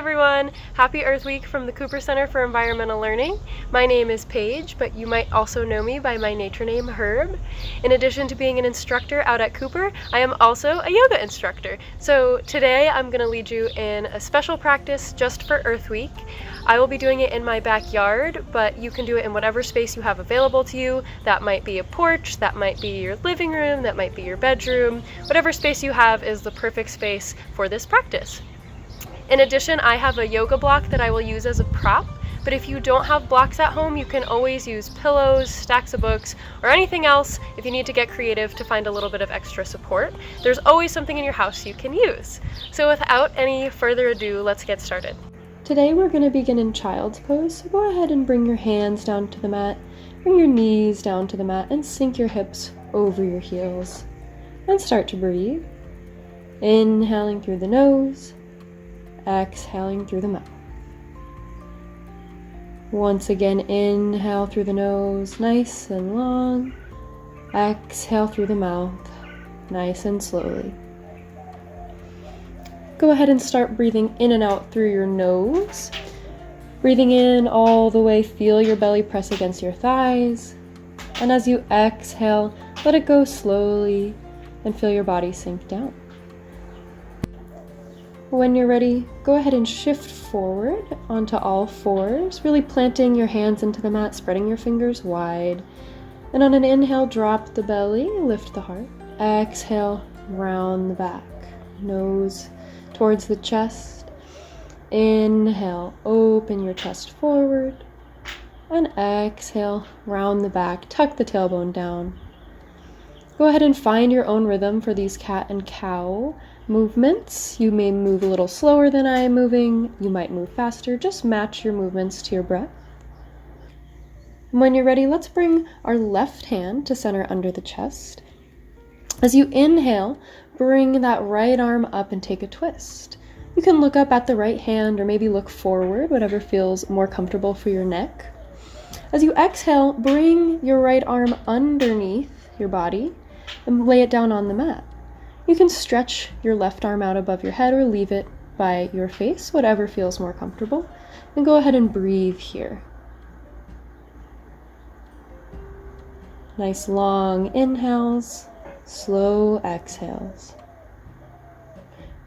everyone! Happy Earth Week from the Cooper Center for Environmental Learning. My name is Paige, but you might also know me by my nature name, Herb. In addition to being an instructor out at Cooper, I am also a yoga instructor. So today I'm going to lead you in a special practice just for Earth Week. I will be doing it in my backyard, but you can do it in whatever space you have available to you. That might be a porch, that might be your living room, that might be your bedroom. Whatever space you have is the perfect space for this practice. In addition, I have a yoga block that I will use as a prop, but if you don't have blocks at home, you can always use pillows, stacks of books, or anything else if you need to get creative to find a little bit of extra support. There's always something in your house you can use. So without any further ado, let's get started. Today we're going to begin in child's pose, so go ahead and bring your hands down to the mat, bring your knees down to the mat, and sink your hips over your heels. And start to breathe. Inhaling through the nose, exhaling through the mouth. Once again, inhale through the nose, nice and long. Exhale through the mouth, nice and slowly. Go ahead and start breathing in and out through your nose. Breathing in all the way, feel your belly press against your thighs. And as you exhale, let it go slowly and feel your body sink down. When you're ready, go ahead and shift forward onto all fours, really planting your hands into the mat, spreading your fingers wide. And on an inhale, drop the belly, lift the heart. Exhale, round the back, nose towards the chest. Inhale, open your chest forward. And exhale, round the back, tuck the tailbone down. Go ahead and find your own rhythm for these cat and cow movements. You may move a little slower than I am moving. You might move faster. Just match your movements to your breath. When you're ready, let's bring our left hand to center under the chest. As you inhale, bring that right arm up and take a twist. You can look up at the right hand or maybe look forward, whatever feels more comfortable for your neck. As you exhale, bring your right arm underneath your body and lay it down on the mat. You can stretch your left arm out above your head or leave it by your face, whatever feels more comfortable. And go ahead and breathe here. Nice long inhales, slow exhales.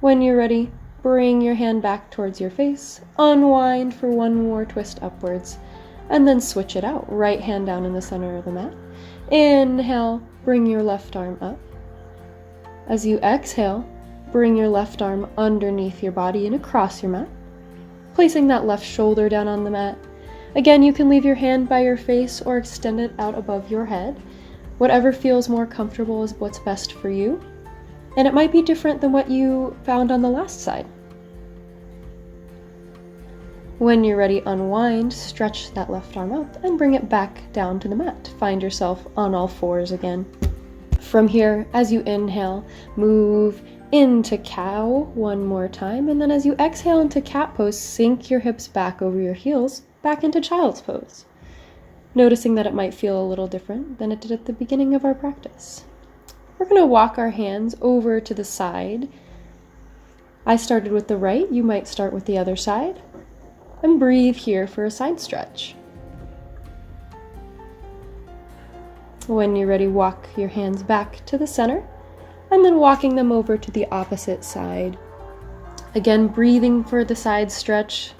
When you're ready, bring your hand back towards your face, unwind for one more twist upwards, and then switch it out. Right hand down in the center of the mat. Inhale, bring your left arm up. As you exhale, bring your left arm underneath your body and across your mat, placing that left shoulder down on the mat. Again, you can leave your hand by your face or extend it out above your head. Whatever feels more comfortable is what's best for you, and it might be different than what you found on the last side. When you're ready, unwind, stretch that left arm up, and bring it back down to the mat. Find yourself on all fours again. From here, as you inhale, move into cow one more time, and then as you exhale into cat pose, sink your hips back over your heels, back into child's pose. Noticing that it might feel a little different than it did at the beginning of our practice. We're going to walk our hands over to the side. I started with the right, you might start with the other side. And breathe here for a side stretch. When you're ready, walk your hands back to the center, and then walking them over to the opposite side. Again, breathing for the side stretch,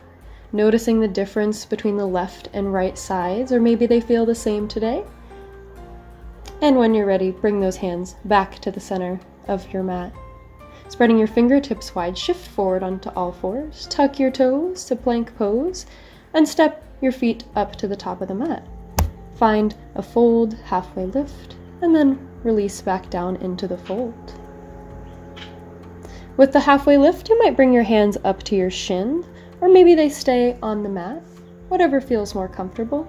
noticing the difference between the left and right sides, or maybe they feel the same today. And when you're ready, bring those hands back to the center of your mat. Spreading your fingertips wide, shift forward onto all fours, tuck your toes to plank pose, and step your feet up to the top of the mat. Find a fold, halfway lift, and then release back down into the fold. With the halfway lift, you might bring your hands up to your shin, or maybe they stay on the mat, whatever feels more comfortable.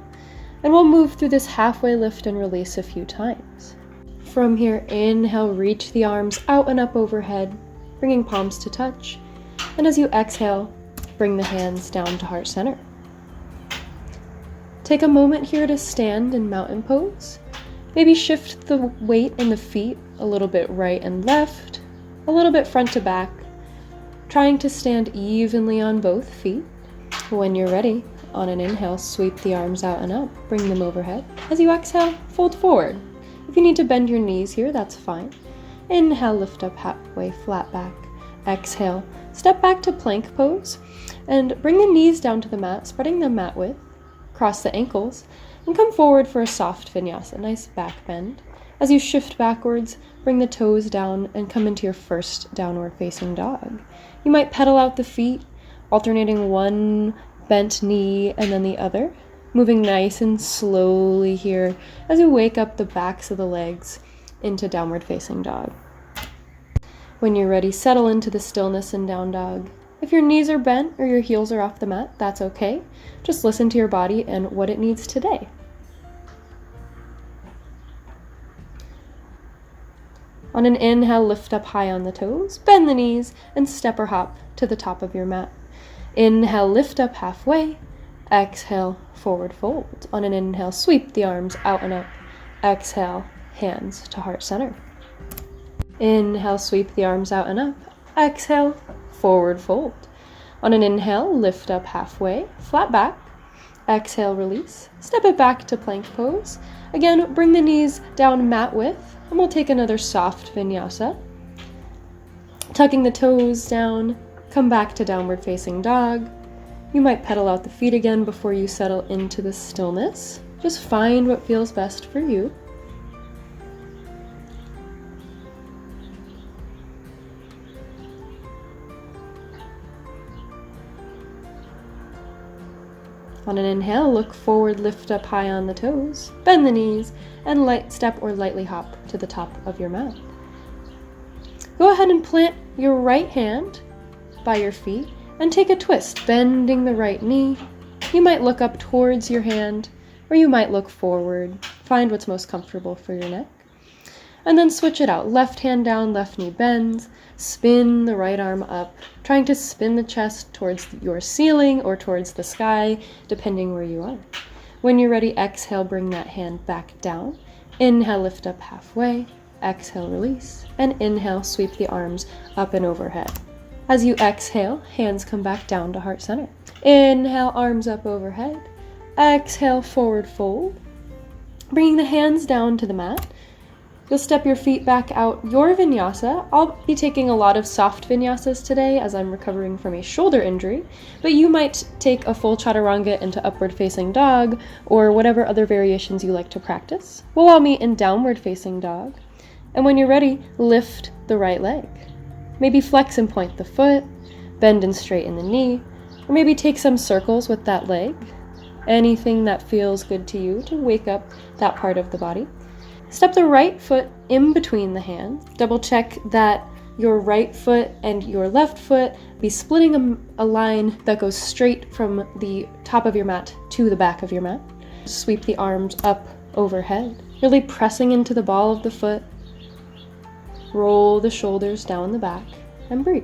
And we'll move through this halfway lift and release a few times. From here, inhale, reach the arms out and up overhead, bringing palms to touch. And as you exhale, bring the hands down to heart center. Take a moment here to stand in mountain pose. Maybe shift the weight in the feet a little bit right and left, a little bit front to back, trying to stand evenly on both feet. When you're ready, on an inhale, sweep the arms out and up, bring them overhead. As you exhale, fold forward. If you need to bend your knees here, that's fine. Inhale, lift up halfway, flat back. Exhale, step back to plank pose, and bring the knees down to the mat, spreading the mat width. Cross the ankles, and come forward for a soft vinyasa, nice back bend. As you shift backwards, bring the toes down and come into your first downward facing dog. You might pedal out the feet, alternating one bent knee and then the other, moving nice and slowly here as you wake up the backs of the legs into downward facing dog. When you're ready, settle into the stillness in down dog. If your knees are bent or your heels are off the mat, that's okay. Just listen to your body and what it needs today. On an inhale, lift up high on the toes, bend the knees, and step or hop to the top of your mat. Inhale, lift up halfway. Exhale, forward fold. On an inhale, sweep the arms out and up. Exhale, hands to heart center. Inhale, sweep the arms out and up. Exhale, forward fold. On an inhale, lift up halfway, flat back. Exhale, release. Step it back to plank pose. Again, bring the knees down mat width, and we'll take another soft vinyasa. Tucking the toes down, come back to downward facing dog. You might pedal out the feet again before you settle into the stillness. Just find what feels best for you. On an inhale, look forward, lift up high on the toes, bend the knees, and light step or lightly hop to the top of your mat. Go ahead and plant your right hand by your feet and take a twist, bending the right knee. You might look up towards your hand, or you might look forward. Find what's most comfortable for your neck. And then switch it out. Left hand down, left knee bends. Spin the right arm up, trying to spin the chest towards your ceiling or towards the sky, depending where you are. When you're ready, exhale, bring that hand back down. Inhale, lift up halfway. Exhale, release. And inhale, sweep the arms up and overhead. As you exhale, hands come back down to heart center. Inhale, arms up overhead. Exhale, forward fold. Bringing the hands down to the mat. You'll step your feet back out your vinyasa. I'll be taking a lot of soft vinyasas today as I'm recovering from a shoulder injury, but you might take a full chaturanga into upward facing dog or whatever other variations you like to practice. We'll all meet in downward facing dog. And when you're ready, lift the right leg. Maybe flex and point the foot, bend and straighten the knee, or maybe take some circles with that leg. Anything that feels good to you to wake up that part of the body. Step the right foot in between the hands. Double check that your right foot and your left foot be splitting a line that goes straight from the top of your mat to the back of your mat. Sweep the arms up overhead, really pressing into the ball of the foot. Roll the shoulders down the back and breathe.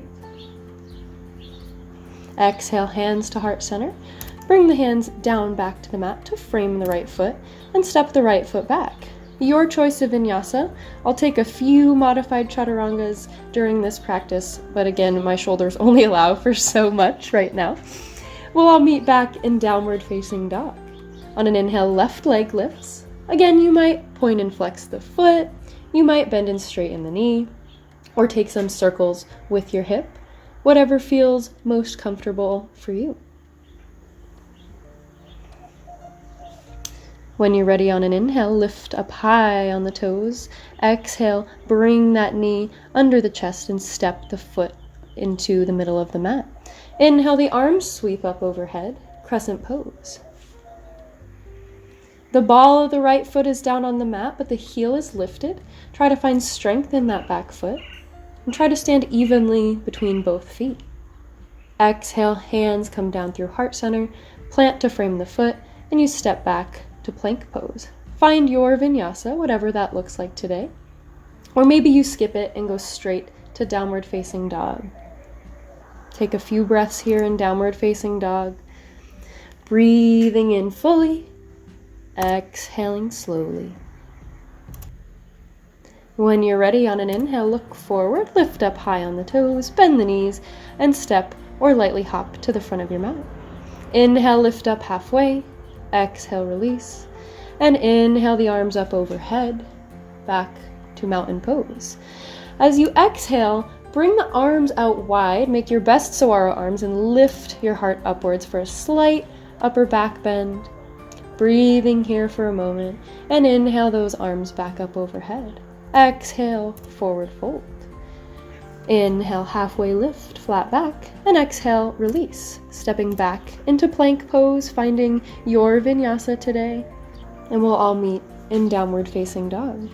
Exhale, hands to heart center. Bring the hands down back to the mat to frame the right foot and step the right foot back. Your choice of vinyasa. I'll take a few modified chaturangas during this practice, but again, my shoulders only allow for so much right now. We'll all meet back in downward facing dog. On an inhale, left leg lifts. Again, you might point and flex the foot, you might bend and straighten the knee, or take some circles with your hip, whatever feels most comfortable for you. When you're ready, on an inhale, lift up high on the toes. Exhale, bring that knee under the chest and step the foot into the middle of the mat. Inhale, the arms sweep up overhead, crescent pose. The ball of the right foot is down on the mat, but the heel is lifted. Try to find strength in that back foot and try to stand evenly between both feet. Exhale, hands come down through heart center, plant to frame the foot, and you step back to plank pose. Find your vinyasa, whatever that looks like today. Or maybe you skip it and go straight to downward facing dog. Take a few breaths here in downward facing dog. Breathing in fully, exhaling slowly. When you're ready, on an inhale, look forward, lift up high on the toes, bend the knees, and step or lightly hop to the front of your mat. Inhale, lift up halfway. Exhale, release. And inhale the arms up overhead, back to mountain pose. As you exhale, bring the arms out wide, make your best saguaro arms, and lift your heart upwards for a slight upper back bend. Breathing here for a moment, and inhale those arms back up overhead. Exhale, forward fold. Inhale, halfway lift, flat back, and exhale, release. Stepping back into plank pose, finding your vinyasa today, and we'll all meet in downward facing dog.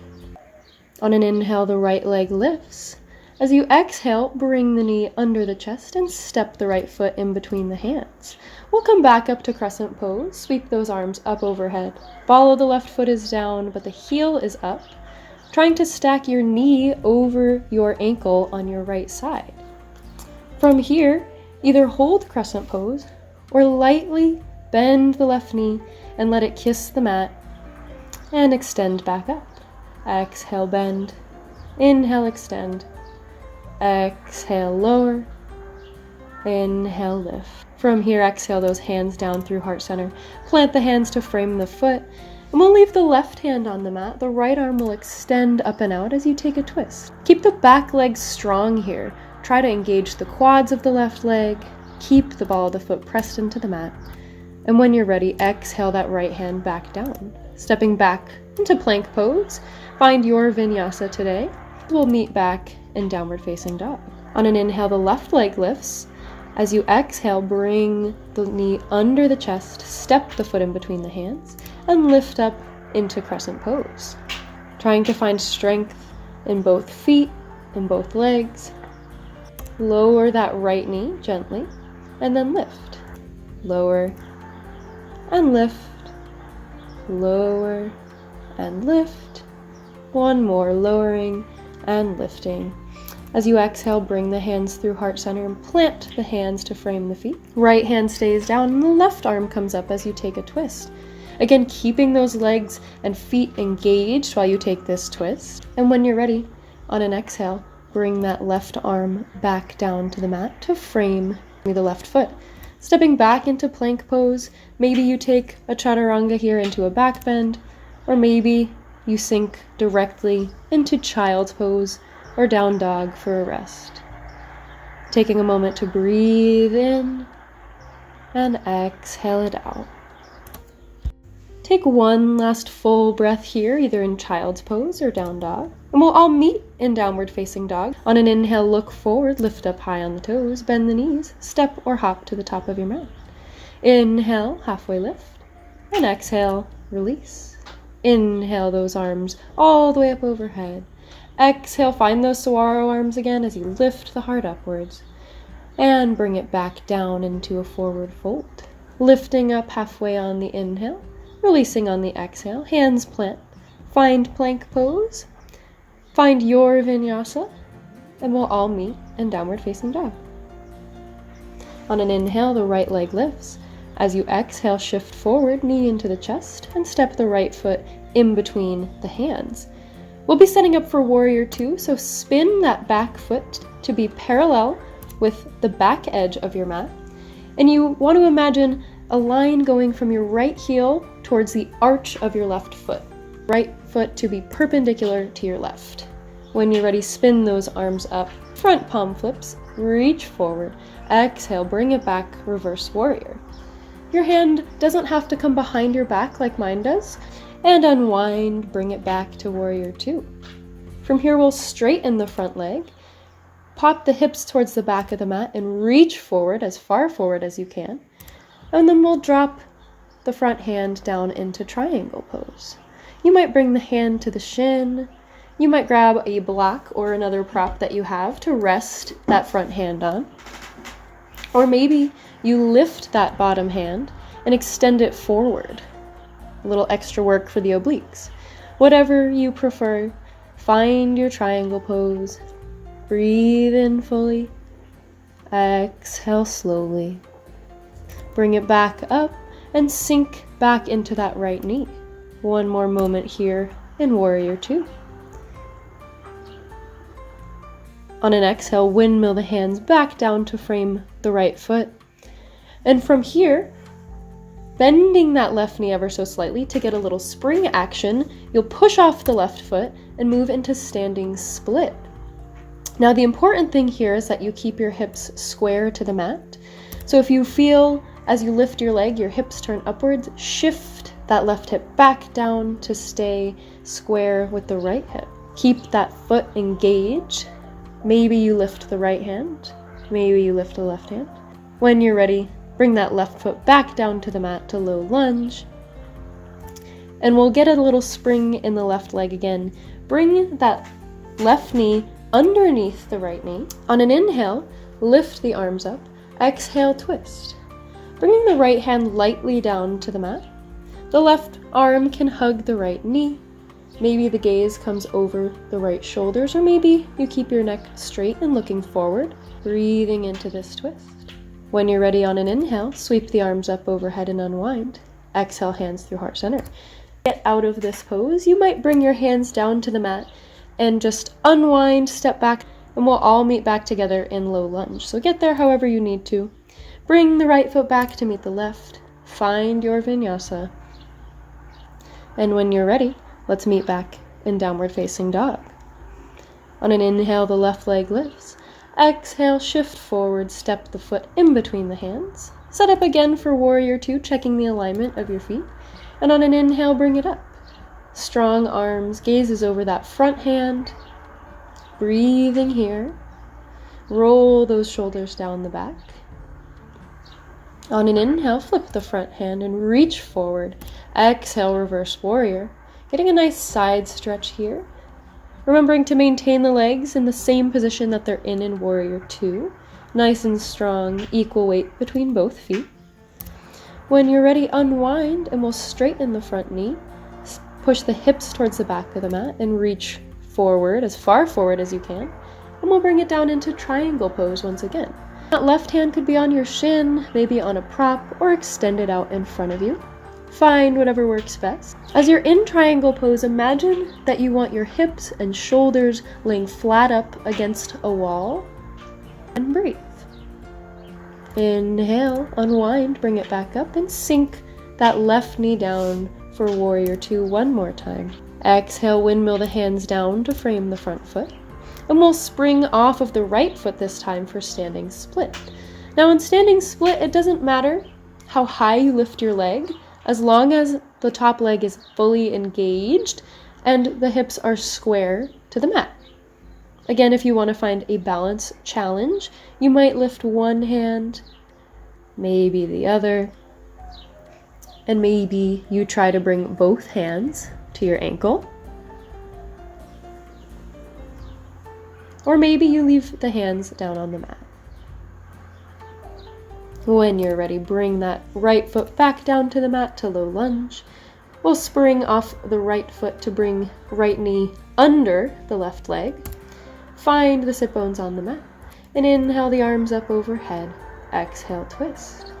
On an inhale, the right leg lifts. As you exhale, bring the knee under the chest and step the right foot in between the hands. We'll come back up to crescent pose, sweep those arms up overhead. Ball of the left foot is down, but the heel is up, trying to stack your knee over your ankle on your right side. From here, either hold crescent pose or lightly bend the left knee and let it kiss the mat and extend back up. Exhale, bend. Inhale, extend. Exhale, lower. Inhale, lift. From here, exhale those hands down through heart center. Plant the hands to frame the foot. And we'll leave the left hand on the mat. The right arm will extend up and out as you take a twist. Keep the back leg strong here. Try to engage the quads of the left leg. Keep the ball of the foot pressed into the mat. And when you're ready, exhale that right hand back down. Stepping back into plank pose. Find your vinyasa today. We'll meet back in downward facing dog. On an inhale, the left leg lifts. As you exhale, bring the knee under the chest, step the foot in between the hands, and lift up into crescent pose. Trying to find strength in both feet, in both legs. Lower that right knee gently, and then lift. Lower and lift. Lower and lift. One more, lowering and lifting. As you exhale, bring the hands through heart center and plant the hands to frame the feet. Right hand stays down and the left arm comes up as you take a twist. Again, keeping those legs and feet engaged while you take this twist. And when you're ready, on an exhale, bring that left arm back down to the mat to frame the left foot. Stepping back into plank pose, maybe you take a chaturanga here into a back bend, or maybe you sink directly into child's pose or down dog for a rest. Taking a moment to breathe in and exhale it out. Take one last full breath here, either in child's pose or down dog. And we'll all meet in downward facing dog. On an inhale, look forward, lift up high on the toes, bend the knees, step or hop to the top of your mat. Inhale, halfway lift, and exhale, release. Inhale those arms all the way up overhead. Exhale, find those saguaro arms again as you lift the heart upwards. And bring it back down into a forward fold. Lifting up halfway on the inhale, releasing on the exhale, hands plant. Find plank pose. Find your vinyasa, and we'll all meet in downward facing dog. On an inhale, the right leg lifts. As you exhale, shift forward, knee into the chest, and step the right foot in between the hands. We'll be setting up for warrior two, so spin that back foot to be parallel with the back edge of your mat. And you want to imagine a line going from your right heel towards the arch of your left foot. Right foot to be perpendicular to your left. When you're ready, spin those arms up, front palm flips, reach forward, exhale, bring it back, reverse warrior. Your hand doesn't have to come behind your back like mine does, and unwind, bring it back to warrior two. From here, we'll straighten the front leg, pop the hips towards the back of the mat, and reach forward as far forward as you can. And then we'll drop the front hand down into triangle pose. You might bring the hand to the shin. You might grab a block or another prop that you have to rest that front hand on. Or maybe you lift that bottom hand and extend it forward. A little extra work for the obliques. Whatever you prefer, find your triangle pose. Breathe in fully. Exhale slowly. Bring it back up and sink back into that right knee. One more moment here in warrior two. On an exhale, windmill the hands back down to frame the right foot. And from here, bending that left knee ever so slightly to get a little spring action, you'll push off the left foot and move into standing split. Now the important thing here is that you keep your hips square to the mat. So if you feel as you lift your leg, your hips turn upwards, shift that left hip back down to stay square with the right hip. Keep that foot engaged. Maybe you lift the right hand, maybe you lift the left hand. When you're ready, bring that left foot back down to the mat to low lunge. And we'll get a little spring in the left leg again. Bring that left knee underneath the right knee. On an inhale, lift the arms up. Exhale, twist. Bringing the right hand lightly down to the mat. The left arm can hug the right knee. Maybe the gaze comes over the right shoulders, or maybe you keep your neck straight and looking forward, breathing into this twist. When you're ready on an inhale, sweep the arms up overhead and unwind. Exhale, hands through heart center. Get out of this pose. You might bring your hands down to the mat and just unwind, step back, and we'll all meet back together in low lunge. So get there however you need to. Bring the right foot back to meet the left. Find your vinyasa. And when you're ready, let's meet back in downward facing dog. On an inhale, the left leg lifts. Exhale, shift forward, step the foot in between the hands. Set up again for warrior two, checking the alignment of your feet. And on an inhale, bring it up. Strong arms, gazes over that front hand. Breathing here. Roll those shoulders down the back. On an inhale, flip the front hand and reach forward. Exhale, reverse warrior. Getting a nice side stretch here. Remembering to maintain the legs in the same position that they're in warrior two. Nice and strong, equal weight between both feet. When you're ready, unwind and we'll straighten the front knee. Push the hips towards the back of the mat and reach forward, as far forward as you can. And we'll bring it down into triangle pose once again. That left hand could be on your shin, maybe on a prop, or extended out in front of you. Find whatever works best. As you're in triangle pose, imagine that you want your hips and shoulders laying flat up against a wall. And breathe. Inhale, unwind, bring it back up, and sink that left knee down for warrior two one more time. Exhale, windmill the hands down to frame the front foot. And we'll spring off of the right foot this time for standing split. Now in standing split, it doesn't matter how high you lift your leg, as long as the top leg is fully engaged and the hips are square to the mat. Again, if you want to find a balance challenge, you might lift one hand, maybe the other, and maybe you try to bring both hands to your ankle. Or maybe you leave the hands down on the mat. When you're ready, bring that right foot back down to the mat to low lunge. We'll spring off the right foot to bring right knee under the left leg. Find the sit bones on the mat. And inhale the arms up overhead. Exhale, twist.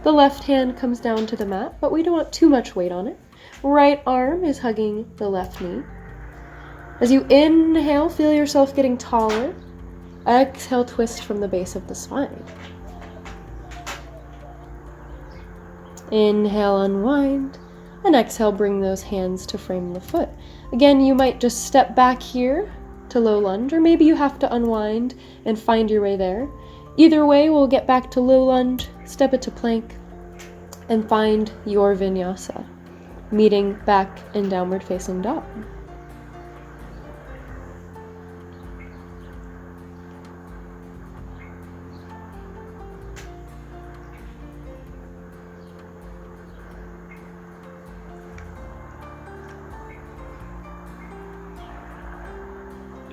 The left hand comes down to the mat, but we don't want too much weight on it. Right arm is hugging the left knee. As you inhale, feel yourself getting taller. Exhale, twist from the base of the spine. Inhale, unwind. And exhale, bring those hands to frame the foot. Again, you might just step back here to low lunge, or maybe you have to unwind and find your way there. Either way, we'll get back to low lunge, step it to plank, and find your vinyasa, meeting back in downward facing dog.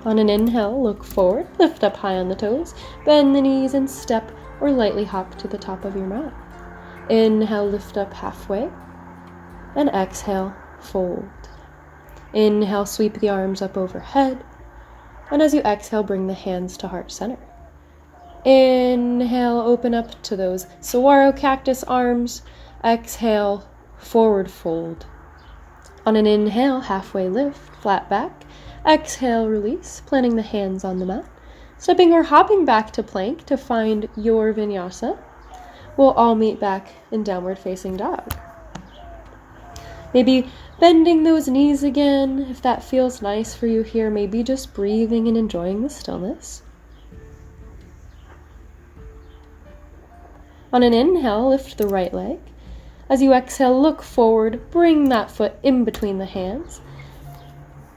On an inhale, look forward, lift up high on the toes, bend the knees and step or lightly hop to the top of your mat. Inhale, lift up halfway, and exhale, fold. Inhale, sweep the arms up overhead, and as you exhale, bring the hands to heart center. Inhale, open up to those saguaro cactus arms. Exhale, forward fold. On an inhale, halfway lift, flat back. Exhale, release, planting the hands on the mat. Stepping or hopping back to plank to find your vinyasa. We'll all meet back in downward facing dog. Maybe bending those knees again, if that feels nice for you here. Maybe just breathing and enjoying the stillness. On an inhale, lift the right leg. As you exhale, look forward, bring that foot in between the hands.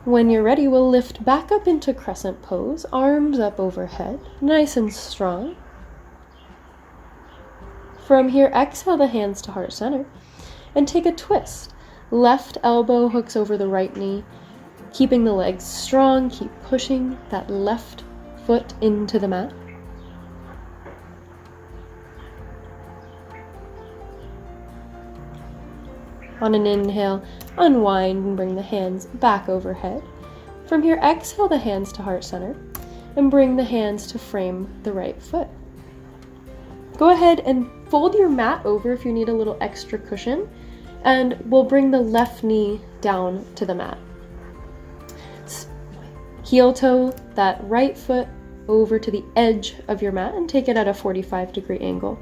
When you're ready, we'll lift back up into crescent pose, arms up overhead, nice and strong. From here, exhale the hands to heart center and take a twist. Left elbow hooks over the right knee, keeping the legs strong, keep pushing that left foot into the mat. On an inhale, unwind and bring the hands back overhead. From here, exhale the hands to heart center and bring the hands to frame the right foot. Go ahead and fold your mat over if you need a little extra cushion, and we'll bring the left knee down to the mat. Heel toe that right foot over to the edge of your mat and take it at a 45-degree angle.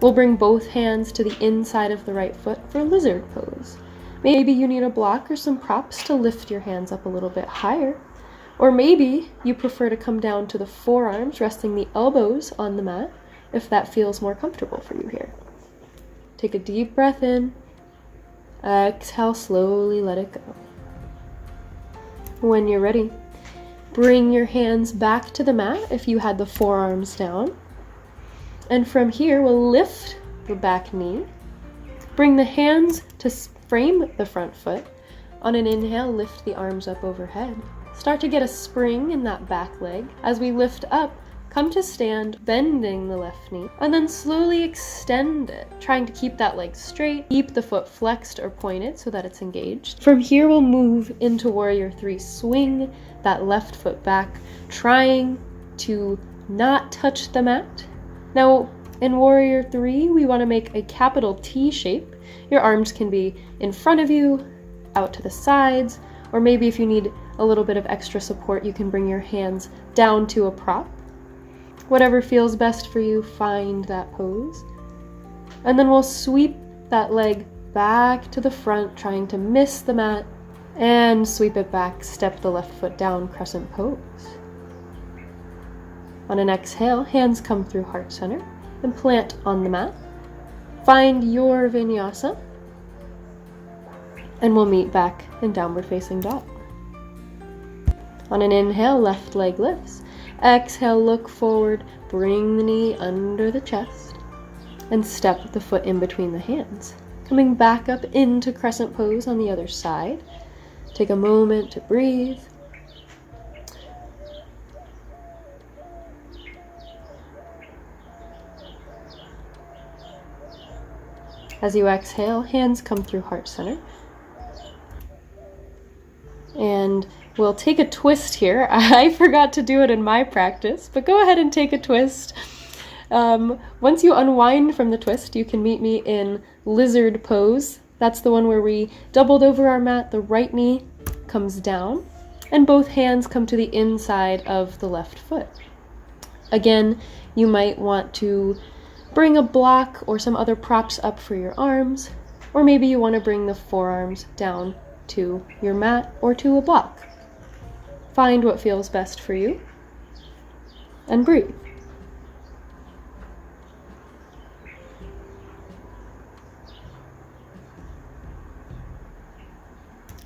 We'll bring both hands to the inside of the right foot for lizard pose. Maybe you need a block or some props to lift your hands up a little bit higher. Or maybe you prefer to come down to the forearms, resting the elbows on the mat, if that feels more comfortable for you here. Take a deep breath in. Exhale, slowly let it go. When you're ready, bring your hands back to the mat if you had the forearms down. And from here, we'll lift the back knee. Bring the hands to frame the front foot. On an inhale, lift the arms up overhead. Start to get a spring in that back leg. As we lift up, come to stand, bending the left knee, and then slowly extend it, trying to keep that leg straight, keep the foot flexed or pointed so that it's engaged. From here, we'll move into Warrior 3. Swing that left foot back, trying to not touch the mat. Now, in Warrior 3, we want to make a capital T shape. Your arms can be in front of you, out to the sides, or maybe if you need a little bit of extra support, you can bring your hands down to a prop. Whatever feels best for you, find that pose. And then we'll sweep that leg back to the front, trying to miss the mat, and sweep it back, step the left foot down, crescent pose. On an exhale, hands come through heart center and plant on the mat. Find your vinyasa, and we'll meet back in downward facing dog. On an inhale, left leg lifts. Exhale, look forward, bring the knee under the chest, and step the foot in between the hands. Coming back up into crescent pose on the other side. Take a moment to breathe. As you exhale, hands come through heart center. And we'll take a twist here. I forgot to do it in my practice, but go ahead and take a twist. Once you unwind from the twist, you can meet me in lizard pose. That's the one where we doubled over our mat, the right knee comes down, and both hands come to the inside of the left foot. Again, you might want to bring a block or some other props up for your arms, or maybe you want to bring the forearms down to your mat or to a block. Find what feels best for you and breathe.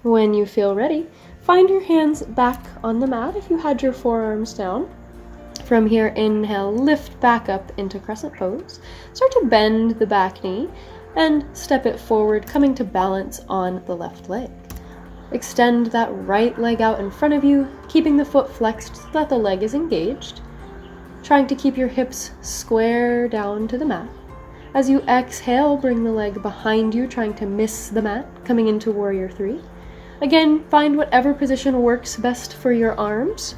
When you feel ready, find your hands back on the mat if you had your forearms down. From here, inhale, lift back up into crescent pose. Start to bend the back knee and step it forward, coming to balance on the left leg. Extend that right leg out in front of you, keeping the foot flexed so that the leg is engaged. Trying to keep your hips square down to the mat. As you exhale, bring the leg behind you, trying to miss the mat, coming into Warrior 3. Again, find whatever position works best for your arms.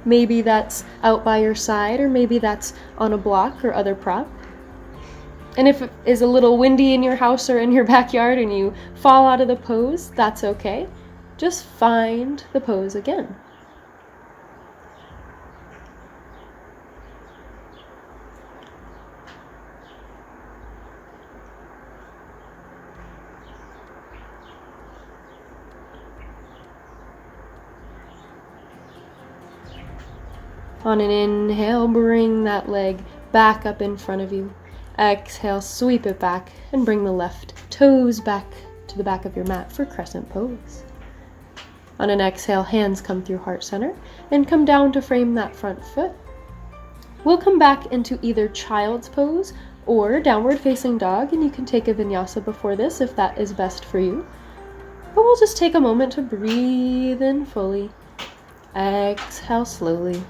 Maybe that's out by your side, or maybe that's on a block or other prop. And if it is a little windy in your house or in your backyard and you fall out of the pose, that's okay. Just find the pose again. On an inhale, bring that leg back up in front of you. Exhale, sweep it back and bring the left toes back to the back of your mat for crescent pose. On an exhale, hands come through heart center and come down to frame that front foot. We'll come back into either child's pose or downward facing dog, and you can take a vinyasa before this if that is best for you. But we'll just take a moment to breathe in fully. Exhale slowly.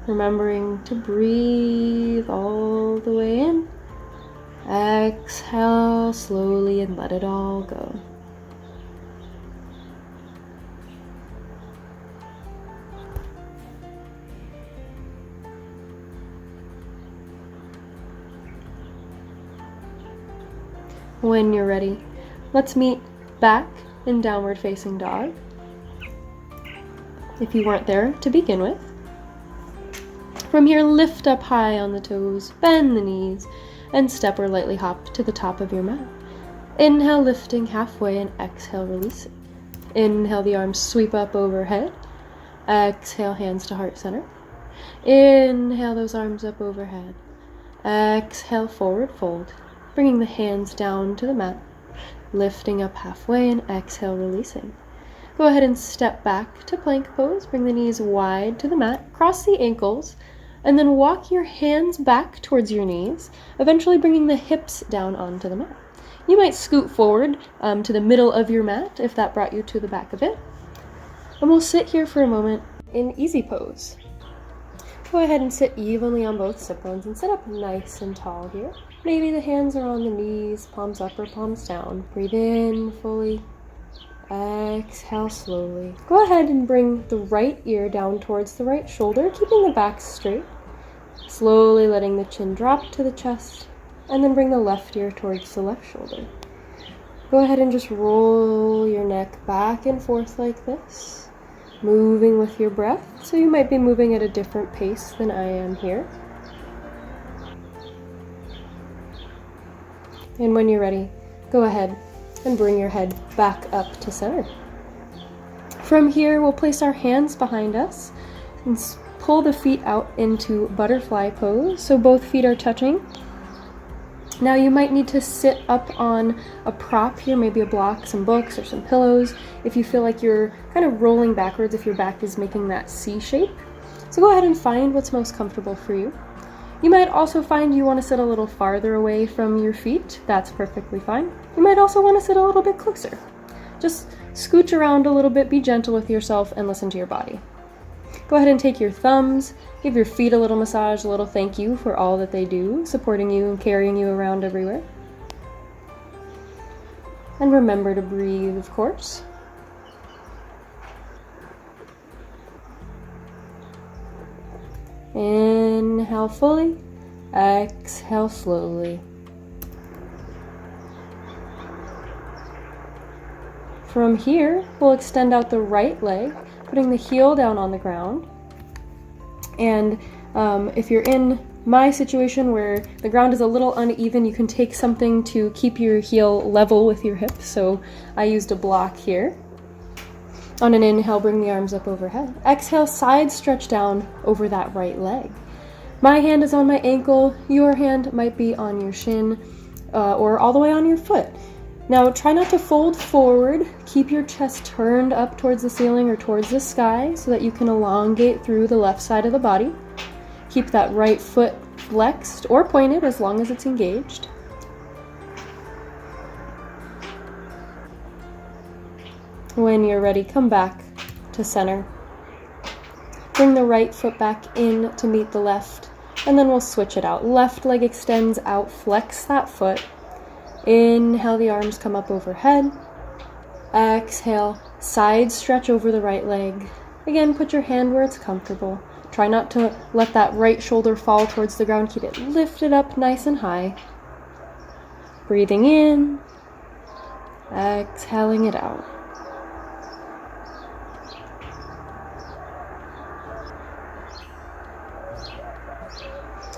Remembering to breathe all the way in. Exhale slowly and let it all go. When you're ready, let's meet back in downward facing dog, if you weren't there to begin with. From here, lift up high on the toes, bend the knees, and step or lightly hop to the top of your mat. Inhale, lifting halfway, and exhale, releasing. Inhale, the arms sweep up overhead. Exhale, hands to heart center. Inhale, those arms up overhead. Exhale, forward fold, bringing the hands down to the mat, lifting up halfway, and exhale, releasing. Go ahead and step back to plank pose. Bring the knees wide to the mat, cross the ankles, and then walk your hands back towards your knees, eventually bringing the hips down onto the mat. You might scoot forward to the middle of your mat if that brought you to the back of it. And we'll sit here for a moment in easy pose. Go ahead and sit evenly on both sit bones and sit up nice and tall here. Maybe the hands are on the knees, palms up or palms down. Breathe in fully. Exhale slowly. Go ahead and bring the right ear down towards the right shoulder, keeping the back straight. Slowly letting the chin drop to the chest, and then bring the left ear towards the left shoulder. Go ahead and just roll your neck back and forth like this, moving with your breath. So you might be moving at a different pace than I am here. And when you're ready, go ahead and bring your head back up to center. From here, we'll place our hands behind us and pull the feet out into butterfly pose, so both feet are touching. Now you might need to sit up on a prop here, maybe a block, some books, or some pillows, if you feel like you're kind of rolling backwards, if your back is making that C shape. So go ahead and find what's most comfortable for you. You might also find you want to sit a little farther away from your feet. That's perfectly fine. You might also want to sit a little bit closer. Just scooch around a little bit, be gentle with yourself, and listen to your body. Go ahead and take your thumbs, give your feet a little massage, a little thank you for all that they do, supporting you and carrying you around everywhere. And remember to breathe, of course. Inhale fully, exhale slowly. From here, we'll extend out the right leg, putting the heel down on the ground. And if you're in my situation where the ground is a little uneven, you can take something to keep your heel level with your hips. So I used a block here. On an inhale, bring the arms up overhead. Exhale, side stretch down over that right leg. My hand is on my ankle. Your hand might be on your shin or all the way on your foot. Now, try not to fold forward. Keep your chest turned up towards the ceiling or towards the sky so that you can elongate through the left side of the body. Keep that right foot flexed or pointed as long as it's engaged. When you're ready, come back to center. Bring the right foot back in to meet the left, and then we'll switch it out. Left leg extends out, flex that foot. Inhale, the arms come up overhead. Exhale, side stretch over the right leg. Again, put your hand where it's comfortable. Try not to let that right shoulder fall towards the ground. Keep it lifted up nice and high. Breathing in, exhaling it out.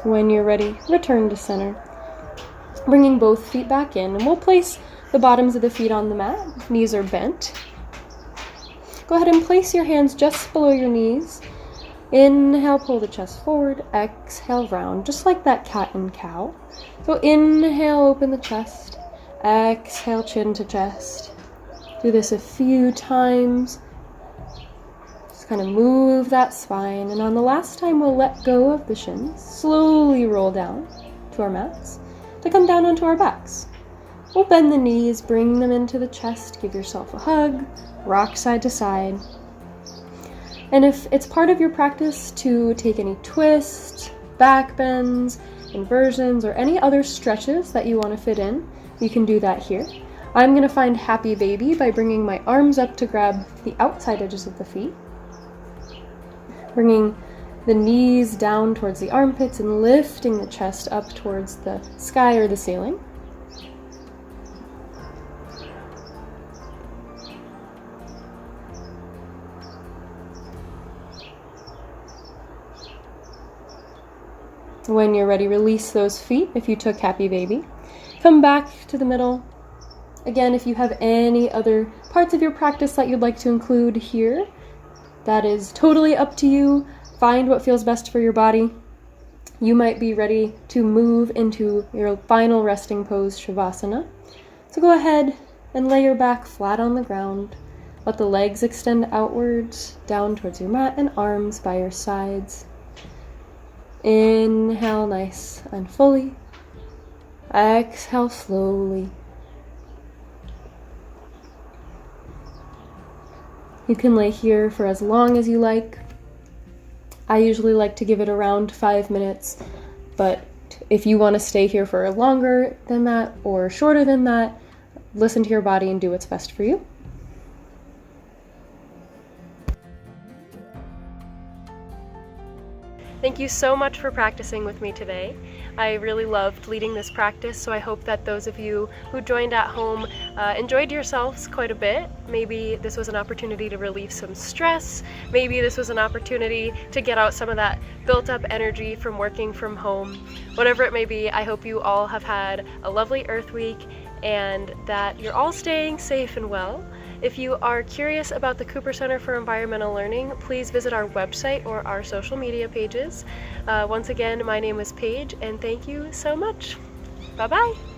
When you're ready, return to center. Bringing both feet back in, and we'll place the bottoms of the feet on the mat. Knees are bent. Go ahead and place your hands just below your knees. Inhale, pull the chest forward. Exhale, round, just like that cat and cow. So inhale, open the chest. Exhale, chin to chest. Do this a few times. Just kind of move that spine. And on the last time, we'll let go of the shins. Slowly roll down to our mats to come down onto our backs. We'll bend the knees, bring them into the chest. Give yourself a hug. Rock side to side. And if it's part of your practice to take any twists, back bends, inversions, or any other stretches that you want to fit in, you can do that here. I'm going to find happy baby by bringing my arms up to grab the outside edges of the feet. Bringing the knees down towards the armpits and lifting the chest up towards the sky or the ceiling. When you're ready, release those feet if you took happy baby. Come back to the middle. Again, if you have any other parts of your practice that you'd like to include here, that is totally up to you. Find what feels best for your body. You might be ready to move into your final resting pose, Shavasana. So go ahead and lay your back flat on the ground. Let the legs extend outwards, down towards your mat, and arms by your sides. Inhale nice and fully. Exhale slowly. You can lay here for as long as you like. I usually like to give it around 5 minutes, but if you want to stay here for longer than that or shorter than that, listen to your body and do what's best for you. Thank you so much for practicing with me today. I really loved leading this practice, so I hope that those of you who joined at home enjoyed yourselves quite a bit. Maybe this was an opportunity to relieve some stress. Maybe this was an opportunity to get out some of that built up energy from working from home. Whatever it may be, I hope you all have had a lovely Earth Week and that you're all staying safe and well. If you are curious about the Cooper Center for Environmental Learning, please visit our website or our social media pages. Once again, my name is Paige, and thank you so much. Bye-bye.